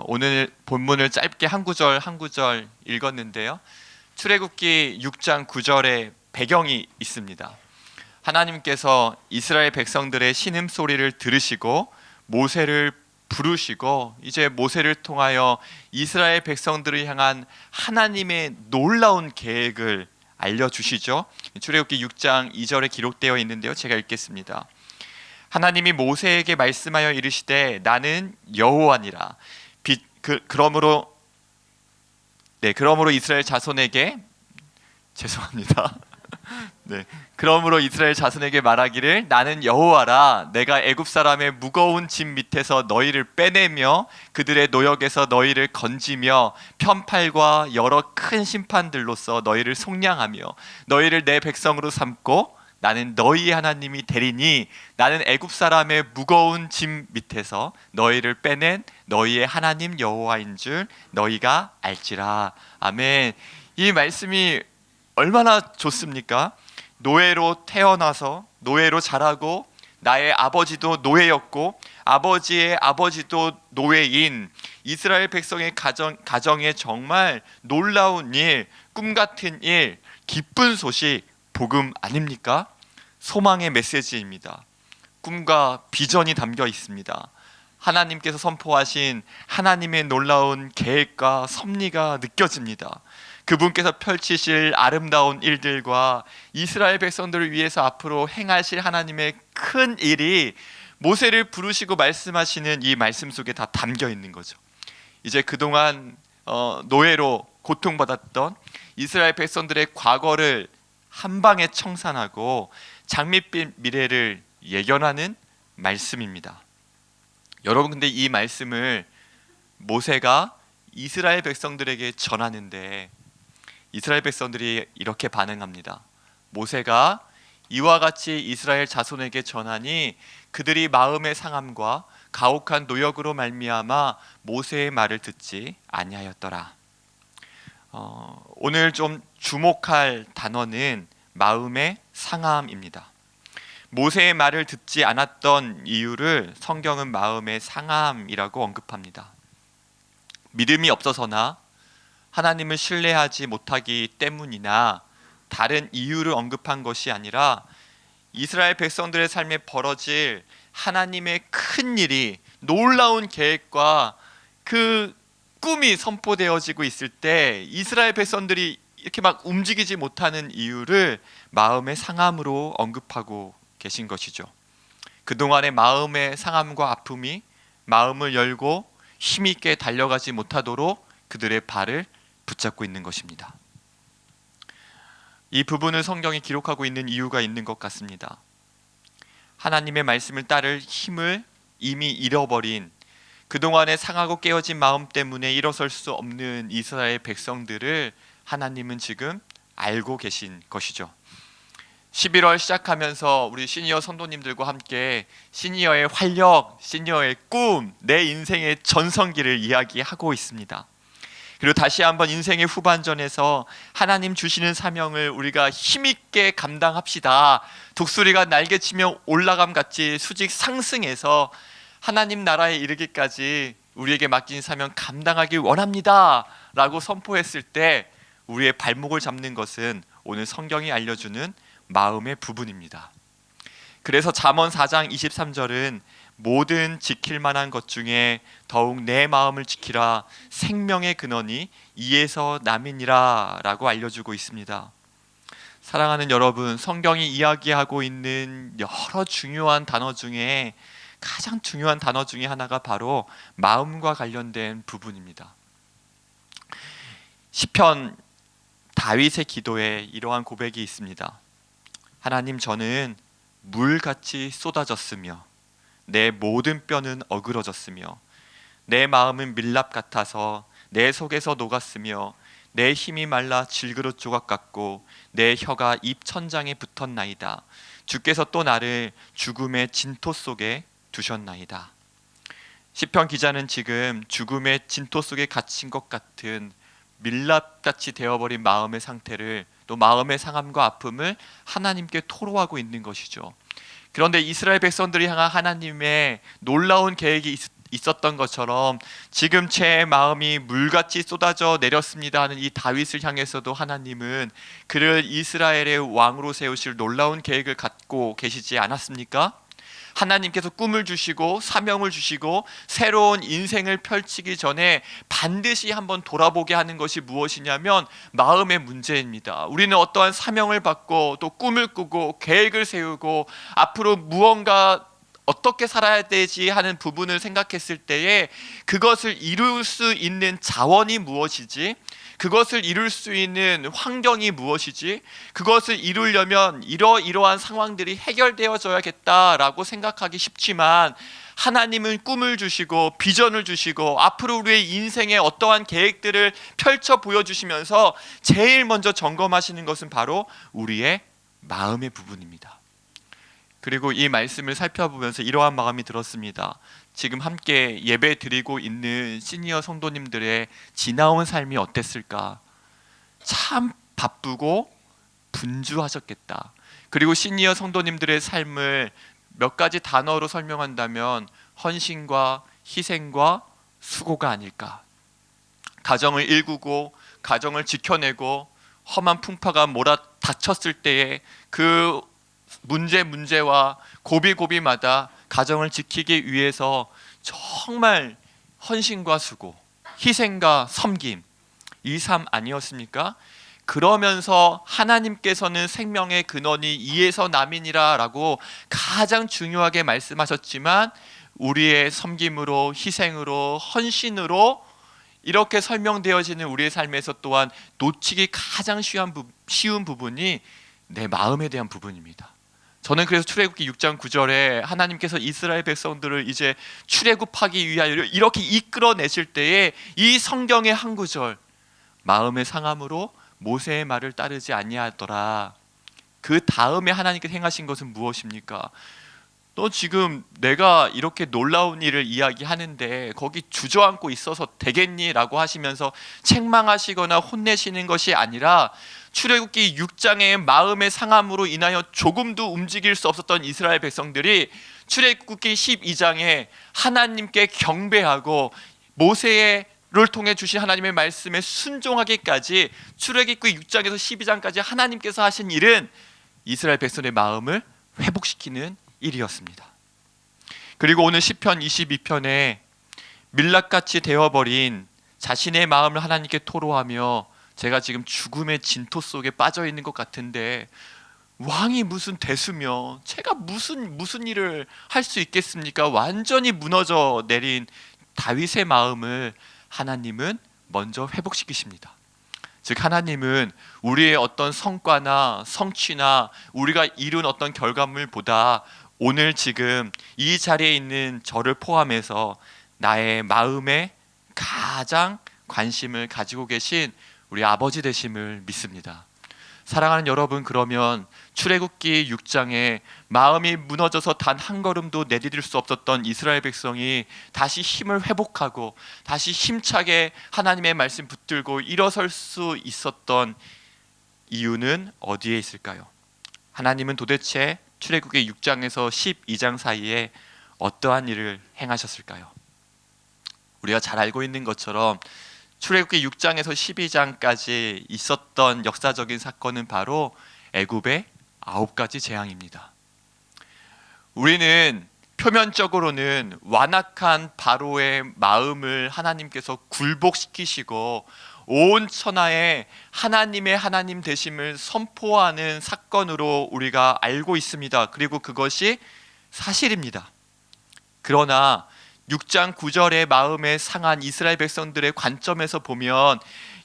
오늘 본문을 짧게 한 구절 한 구절 읽었는데요. 출애굽기 6장 9절에 배경이 있습니다. 하나님께서 이스라엘 백성들의 신음소리를 들으시고 모세를 부르시고 이제 모세를 통하여 이스라엘 백성들을 향한 하나님의 놀라운 계획을 알려주시죠. 출애굽기 6장 2절에 기록되어 있는데요. 제가 읽겠습니다. 하나님이 모세에게 말씀하여 이르시되 나는 여호와니라. 그러므로 이스라엘 자손에게 죄송합니다. 그러므로 이스라엘 자손에게 말하기를 나는 여호와라. 내가 애굽 사람의 무거운 짐 밑에서 너희를 빼내며 그들의 노역에서 너희를 건지며 편팔과 여러 큰 심판들로서 너희를 속량하며 너희를 내 백성으로 삼고 나는 너희 하나님이 되리니 나는 애굽 사람의 무거운 짐 밑에서 너희를 빼낸 너희의 하나님 여호와인 줄 너희가 알지라. 아멘. 이 말씀이 얼마나 좋습니까? 노예로 태어나서 노예로 자라고 나의 아버지도 노예였고 아버지의 아버지도 노예인 이스라엘 백성의 가정에 정말 놀라운 일, 꿈 같은 일, 기쁜 소식, 복음 아닙니까? 소망의 메시지입니다. 꿈과 비전이 담겨 있습니다. 하나님께서 선포하신 하나님의 놀라운 계획과 섭리가 느껴집니다. 그분께서 펼치실 아름다운 일들과 이스라엘 백성들을 위해서 앞으로 행하실 하나님의 큰 일이 모세를 부르시고 말씀하시는 이 말씀 속에 다 담겨 있는 거죠. 이제 그동안 노예로 고통받았던 이스라엘 백성들의 과거를 한 방에 청산하고 장밋빛 미래를 예견하는 말씀입니다. 여러분, 근데 이 말씀을 모세가 이스라엘 백성들에게 전하는데 이스라엘 백성들이 이렇게 반응합니다. 모세가 이와 같이 이스라엘 자손에게 전하니 그들이 마음의 상함과 가혹한 노역으로 말미암아 모세의 말을 듣지 아니하였더라. 오늘 좀 주목할 단어는 마음의 상함입니다. 모세의 말을 듣지 않았던 이유를 성경은 마음의 상함이라고 언급합니다. 믿음이 없어서나 하나님을 신뢰하지 못하기 때문이나 다른 이유를 언급한 것이 아니라 이스라엘 백성들의 삶에 벌어질 하나님의 큰 일이 놀라운 계획과 그 꿈이 선포되어지고 있을 때 이스라엘 백성들이 이렇게 막 움직이지 못하는 이유를 마음의 상함으로 언급하고 계신 것이죠. 그동안의 마음의 상함과 아픔이 마음을 열고 힘있게 달려가지 못하도록 그들의 발을 붙잡고 있는 것입니다. 이 부분을 성경이 기록하고 있는 이유가 있는 것 같습니다. 하나님의 말씀을 따를 힘을 이미 잃어버린 그동안의 상하고 깨어진 마음 때문에 일어설 수 없는 이스라엘 백성들을 하나님은 지금 알고 계신 것이죠. 11월 시작하면서 우리 시니어 성도님들과 함께 시니어의 활력, 시니어의 꿈, 내 인생의 전성기를 이야기하고 있습니다. 그리고 다시 한번 인생의 후반전에서 하나님 주시는 사명을 우리가 힘있게 감당합시다. 독수리가 날개치며 올라감같이 수직 상승해서 하나님 나라에 이르기까지 우리에게 맡긴 사명 감당하길 원합니다 라고 선포했을 때 우리의 발목을 잡는 것은 오늘 성경이 알려주는 마음의 부분입니다. 그래서 잠언 4장 23절은 모든 지킬 만한 것 중에 더욱 내 마음을 지키라 생명의 근원이 이에서 남이니라 라고 알려주고 있습니다. 사랑하는 여러분, 성경이 이야기하고 있는 여러 중요한 단어 중에 가장 중요한 단어 중에 하나가 바로 마음과 관련된 부분입니다. 시편 다윗의 기도에 이러한 고백이 있습니다. 하나님, 저는 물같이 쏟아졌으며 내 모든 뼈는 어그러졌으며 내 마음은 밀랍 같아서 내 속에서 녹았으며 내 힘이 말라 질그릇 조각 같고 내 혀가 입 천장에 붙었나이다. 주께서 또 나를 죽음의 진토 속에 두셨나이다. 시편 기자는 지금 죽음의 진토 속에 갇힌 것 같은 밀랍같이 되어버린 마음의 상태를, 또 마음의 상함과 아픔을 하나님께 토로하고 있는 것이죠. 그런데 이스라엘 백성들이 향한 하나님의 놀라운 계획이 있었던 것처럼 지금 제 마음이 물같이 쏟아져 내렸습니다 하는 이 다윗을 향해서도 하나님은 그를 이스라엘의 왕으로 세우실 놀라운 계획을 갖고 계시지 않았습니까? 하나님께서 꿈을 주시고 사명을 주시고 새로운 인생을 펼치기 전에 반드시 한번 돌아보게 하는 것이 무엇이냐면 마음의 문제입니다. 우리는 어떠한 사명을 받고 또 꿈을 꾸고 계획을 세우고 앞으로 무언가 어떻게 살아야 되지 하는 부분을 생각했을 때에 그것을 이룰 수 있는 자원이 무엇이지? 그것을 이룰 수 있는 환경이 무엇이지? 그것을 이루려면 이러이러한 상황들이 해결되어져야겠다라고 생각하기 쉽지만 하나님은 꿈을 주시고 비전을 주시고 앞으로 우리의 인생에 어떠한 계획들을 펼쳐 보여주시면서 제일 먼저 점검하시는 것은 바로 우리의 마음의 부분입니다. 그리고 이 말씀을 살펴보면서 이러한 마음이 들었습니다. 지금 함께 예배 드리고 있는 시니어 성도님들의 지나온 삶이 어땠을까? 참 바쁘고 분주하셨겠다. 그리고 시니어 성도님들의 삶을 몇 가지 단어로 설명한다면 헌신과 희생과 수고가 아닐까. 가정을 일구고 가정을 지켜내고 험한 풍파가 몰아닥쳤을 때에 그 문제와 고비마다 가정을 지키기 위해서 정말 헌신과 수고, 희생과 섬김, 이 삶 아니었습니까? 그러면서 하나님께서는 생명의 근원이 이에서 남이니라 라고 가장 중요하게 말씀하셨지만 우리의 섬김으로 희생으로 헌신으로 이렇게 설명되어지는 우리의 삶에서 또한 놓치기 가장 쉬운 부분이 내 마음에 대한 부분입니다. 저는 그래서 출애굽기 6장 9절에 하나님께서 이스라엘 백성들을 이제 출애굽하기 위하여 이렇게 이끌어내실 때에 이 성경의 한 구절, 마음의 상함으로 모세의 말을 따르지 아니하더라. 그 다음에 하나님께서 행하신 것은 무엇입니까? 너 지금 내가 이렇게 놀라운 일을 이야기하는데 거기 주저앉고 있어서 되겠니? 라고 하시면서 책망하시거나 혼내시는 것이 아니라 출애굽기 6장의 마음의 상함으로 인하여 조금도 움직일 수 없었던 이스라엘 백성들이 출애굽기 12장에 하나님께 경배하고 모세를 통해 주신 하나님의 말씀에 순종하기까지 출애굽기 6장에서 12장까지 하나님께서 하신 일은 이스라엘 백성의 마음을 회복시키는 일이었습니다. 그리고 오늘 시편 22편에 밀랍같이 되어버린 자신의 마음을 하나님께 토로하며 제가 지금 죽음의 진토 속에 빠져 있는 것 같은데 왕이 무슨 대수며 제가 무슨 일을 할 수 있겠습니까? 완전히 무너져 내린 다윗의 마음을 하나님은 먼저 회복시키십니다. 즉 하나님은 우리의 어떤 성과나 성취나 우리가 이룬 어떤 결과물보다 오늘 지금 이 자리에 있는 저를 포함해서 나의 마음에 가장 관심을 가지고 계신 우리 아버지 되심을 믿습니다. 사랑하는 여러분, 그러면 출애굽기 6장에 마음이 무너져서 단 한 걸음도 내디딜 수 없었던 이스라엘 백성이 다시 힘을 회복하고 다시 힘차게 하나님의 말씀 붙들고 일어설 수 있었던 이유는 어디에 있을까요? 하나님은 도대체 출애굽기 6장에서 12장 사이에 어떠한 일을 행하셨을까요? 우리가 잘 알고 있는 것처럼 출애굽기 6장에서 12장까지 있었던 역사적인 사건은 바로 애굽의 9가지 재앙입니다. 우리는 표면적으로는 완악한 바로의 마음을 하나님께서 굴복시키시고 온 천하에 하나님의 하나님 되심을 선포하는 사건으로 우리가 알고 있습니다. 그리고 그것이 사실입니다. 그러나 6장 9절의 마음에 상한 이스라엘 백성들의 관점에서 보면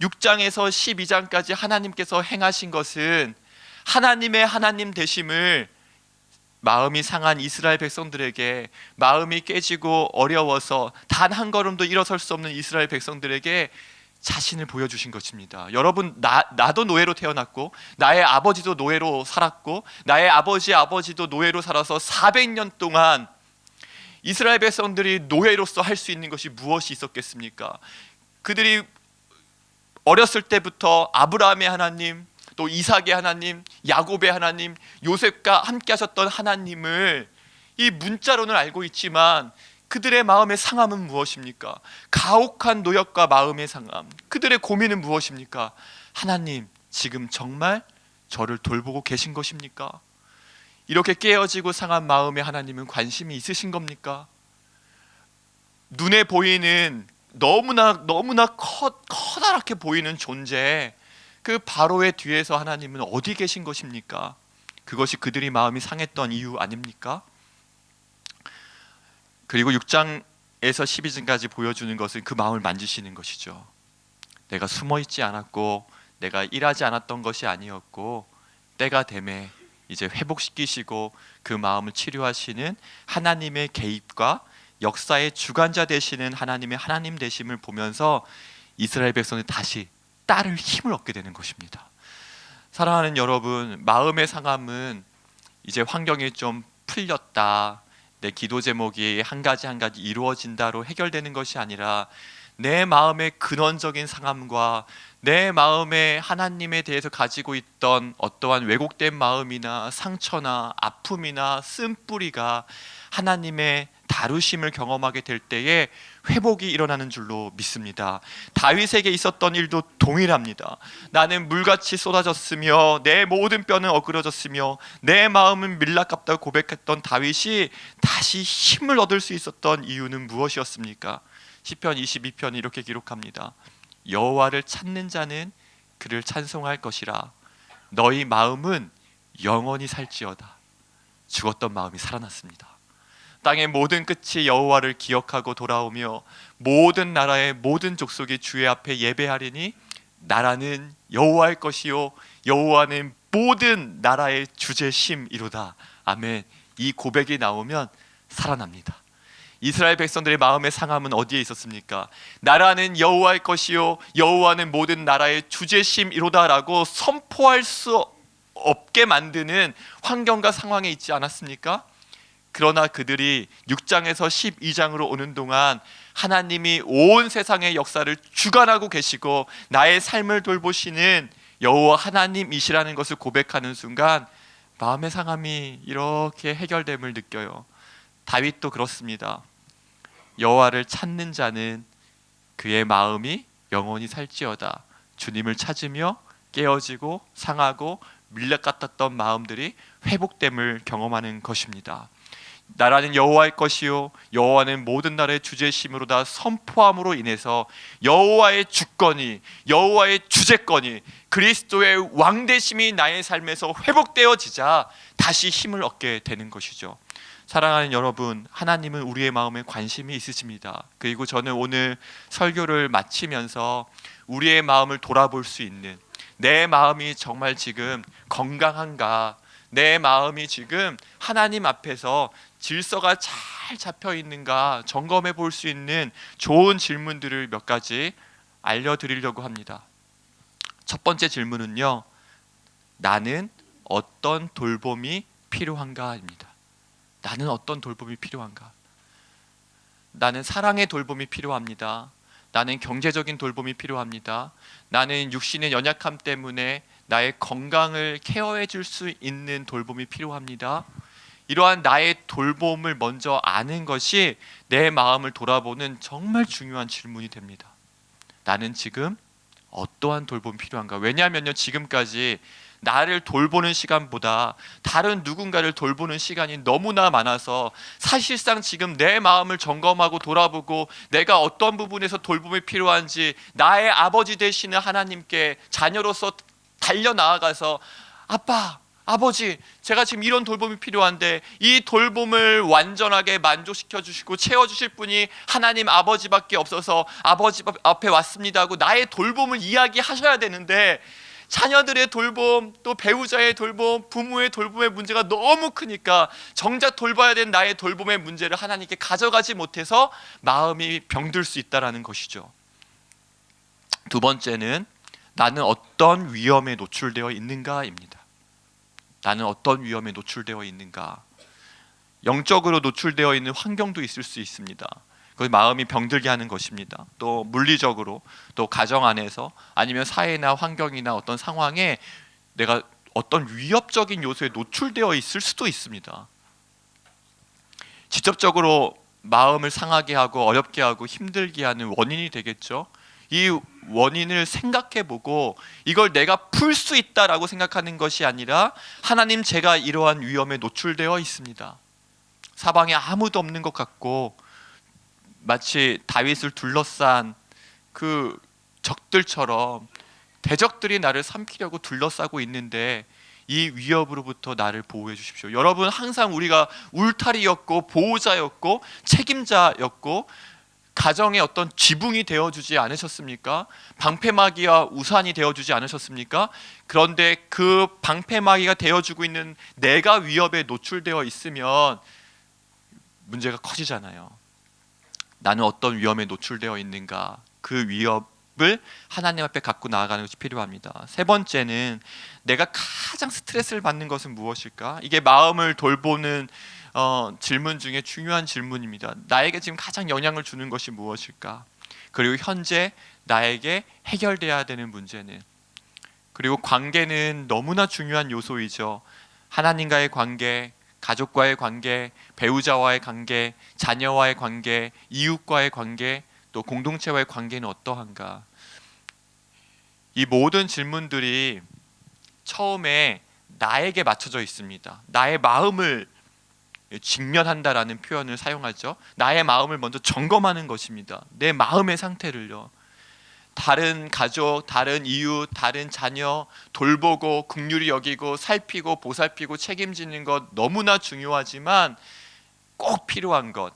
6장에서 12장까지 하나님께서 행하신 것은 하나님의 하나님 되심을 마음이 상한 이스라엘 백성들에게, 마음이 깨지고 어려워서 단 한 걸음도 일어설 수 없는 이스라엘 백성들에게 자신을 보여주신 것입니다. 여러분, 나도 노예로 태어났고 나의 아버지도 노예로 살았고 나의 아버지도 노예로 살아서 400년 동안 이스라엘 백성들이 노예로서 할 수 있는 것이 무엇이 있었겠습니까? 그들이 어렸을 때부터 아브라함의 하나님, 또 이삭의 하나님, 야곱의 하나님, 요셉과 함께 하셨던 하나님을 이 문자로는 알고 있지만 그들의 마음의 상함은 무엇입니까? 가혹한 노역과 마음의 상함, 그들의 고민은 무엇입니까? 하나님, 지금 정말 저를 돌보고 계신 것입니까? 이렇게 깨어지고 상한 마음에 하나님은 관심이 있으신 겁니까? 눈에 보이는 너무나 커다랗게 보이는 존재, 그 바로의 뒤에서 하나님은 어디 계신 것입니까? 그것이 그들이 마음이 상했던 이유 아닙니까? 그리고 6장에서 12장까지 보여주는 것은 그 마음을 만지시는 것이죠. 내가 숨어있지 않았고 내가 일하지 않았던 것이 아니었고, 때가 되매 이제 회복시키시고 그 마음을 치료하시는 하나님의 개입과 역사의 주관자 되시는 하나님의 하나님 되심을 보면서 이스라엘 백성은 다시 따를 힘을 얻게 되는 것입니다. 사랑하는 여러분, 마음의 상함은 이제 환경이 좀 풀렸다, 내 기도 제목이 한 가지 이루어진다로 해결되는 것이 아니라 내 마음의 근원적인 상함과 내 마음에 하나님에 대해서 가지고 있던 어떠한 왜곡된 마음이나 상처나 아픔이나 쓴뿌리가 하나님의 다루심을 경험하게 될 때에 회복이 일어나는 줄로 믿습니다. 다윗에게 있었던 일도 동일합니다. 나는 물같이 쏟아졌으며 내 모든 뼈는 어그러졌으며 내 마음은 밀랍같다고 고백했던 다윗이 다시 힘을 얻을 수 있었던 이유는 무엇이었습니까? 시편 22편 이렇게 기록합니다. 여호와를 찾는 자는 그를 찬송할 것이라. 너희 마음은 영원히 살지어다. 죽었던 마음이 살아났습니다. 땅의 모든 끝이 여호와를 기억하고 돌아오며 모든 나라의 모든 족속이 주의 앞에 예배하리니 나라는 여호와의 것이요 여호와는 모든 나라의 주제심이로다. 아멘. 이 고백이 나오면 살아납니다. 이스라엘 백성들의 마음의 상함은 어디에 있었습니까? 나라는 여호와의 것이요 여호와는 모든 나라의 주제심이로다라고 선포할 수 없게 만드는 환경과 상황에 있지 않았습니까? 그러나 그들이 6장에서 12장으로 오는 동안 하나님이 온 세상의 역사를 주관하고 계시고 나의 삶을 돌보시는 여호와 하나님이시라는 것을 고백하는 순간 마음의 상함이 이렇게 해결됨을 느껴요. 다윗도 그렇습니다. 여호와를 찾는 자는 그의 마음이 영원히 살지어다. 주님을 찾으며 깨어지고 상하고 밀렵 같았던 마음들이 회복됨을 경험하는 것입니다. 나라는 여호와의 것이요 여호와는 모든 나라의 주제심으로다 선포함으로 인해서 여호와의 주권이, 여호와의 주제권이, 그리스도의 왕되심이 나의 삶에서 회복되어지자 다시 힘을 얻게 되는 것이죠. 사랑하는 여러분, 하나님은 우리의 마음에 관심이 있으십니다. 그리고 저는 오늘 설교를 마치면서 우리의 마음을 돌아볼 수 있는, 내 마음이 정말 지금 건강한가, 내 마음이 지금 하나님 앞에서 질서가 잘 잡혀 있는가 점검해 볼 수 있는 좋은 질문들을 몇 가지 알려드리려고 합니다. 첫 번째 질문은요, 나는 어떤 돌봄이 필요한가입니다. 나는 어떤 돌봄이 필요한가? 나는 사랑의 돌봄이 필요합니다. 나는 경제적인 돌봄이 필요합니다. 나는 육신의 연약함 때문에 나의 건강을 케어해 줄 수 있는 돌봄이 필요합니다. 이러한 나의 돌봄을 먼저 아는 것이 내 마음을 돌아보는 정말 중요한 질문이 됩니다. 나는 지금 어떠한 돌봄이 필요한가? 왜냐하면요, 지금까지 나를 돌보는 시간보다 다른 누군가를 돌보는 시간이 너무나 많아서 사실상 지금 내 마음을 점검하고 돌아보고 내가 어떤 부분에서 돌봄이 필요한지 나의 아버지 되시는 하나님께 자녀로서 달려나아가서 아빠, 아버지, 제가 지금 이런 돌봄이 필요한데 이 돌봄을 완전하게 만족시켜 주시고 채워주실 분이 하나님 아버지밖에 없어서 아버지 앞에 왔습니다 하고 나의 돌봄을 이야기하셔야 되는데, 자녀들의 돌봄, 또 배우자의 돌봄, 부모의 돌봄의 문제가 너무 크니까 정작 돌봐야 되는 나의 돌봄의 문제를 하나님께 가져가지 못해서 마음이 병들 수 있다는 것이죠. 두 번째는 나는 어떤 위험에 노출되어 있는가입니다. 나는 어떤 위험에 노출되어 있는가? 영적으로 노출되어 있는 환경도 있을 수 있습니다. 그 마음이 병들게 하는 것입니다. 또 물리적으로, 또 가정 안에서, 아니면 사회나 환경이나 어떤 상황에 내가 어떤 위협적인 요소에 노출되어 있을 수도 있습니다. 직접적으로 마음을 상하게 하고 어렵게 하고 힘들게 하는 원인이 되겠죠. 이 원인을 생각해보고 이걸 내가 풀 수 있다라고 생각하는 것이 아니라 하나님, 제가 이러한 위험에 노출되어 있습니다. 사방에 아무도 없는 것 같고 마치 다윗을 둘러싼 그 적들처럼 대적들이 나를 삼키려고 둘러싸고 있는데 이 위협으로부터 나를 보호해 주십시오. 여러분, 항상 우리가 울타리였고 보호자였고 책임자였고 가정의 어떤 지붕이 되어주지 않으셨습니까? 방패막이와 우산이 되어주지 않으셨습니까? 그런데 그 방패막이가 되어주고 있는 내가 위협에 노출되어 있으면 문제가 커지잖아요. 나는 어떤 위험에 노출되어 있는가, 그 위협을 하나님 앞에 갖고 나아가는 것이 필요합니다. 세 번째는 내가 가장 스트레스를 받는 것은 무엇일까? 이게 마음을 돌보는 질문 중에 중요한 질문입니다. 나에게 지금 가장 영향을 주는 것이 무엇일까? 그리고 현재 나에게 해결돼야 되는 문제는, 그리고 관계는 너무나 중요한 요소이죠. 하나님과의 관계, 가족과의 관계, 배우자와의 관계, 자녀와의 관계, 이웃과의 관계, 또 공동체와의 관계는 어떠한가? 이 모든 질문들이 처음에 나에게 맞춰져 있습니다. 나의 마음을 직면한다라는 표현을 사용하죠. 나의 마음을 먼저 점검하는 것입니다. 내 마음의 상태를요. 다른 가족, 다른 이웃, 다른 자녀 돌보고 긍휼히 여기고 살피고 보살피고 책임지는 것 너무나 중요하지만 꼭 필요한 것,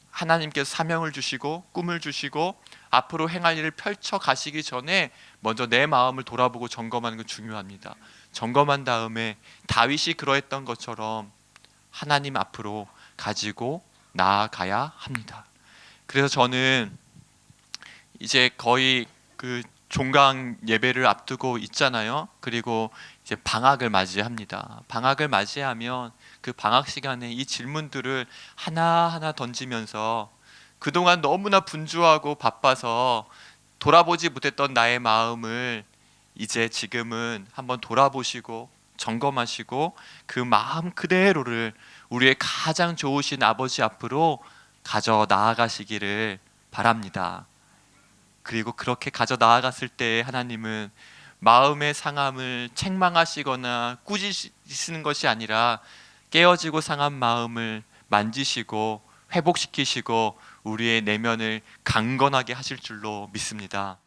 하나님께서 사명을 주시고 꿈을 주시고 앞으로 행할 일을 펼쳐 가시기 전에 먼저 내 마음을 돌아보고 점검하는 건 중요합니다. 점검한 다음에 다윗이 그러했던 것처럼 하나님 앞으로 가지고 나아가야 합니다. 그래서 저는 이제 거의 그 종강 예배를 앞두고 있잖아요. 그리고 이제 방학을 맞이합니다. 방학을 맞이하면 그 방학 시간에 이 질문들을 하나하나 던지면서 그동안 너무나 분주하고 바빠서 돌아보지 못했던 나의 마음을 이제 지금은 한번 돌아보시고 점검하시고 그 마음 그대로를 우리의 가장 좋으신 아버지 앞으로 가져 나아가시기를 바랍니다. 그리고 그렇게 가져 나아갔을 때 하나님은 마음의 상함을 책망하시거나 꾸짖으시는 것이 아니라 깨어지고 상한 마음을 만지시고 회복시키시고 우리의 내면을 강건하게 하실 줄로 믿습니다.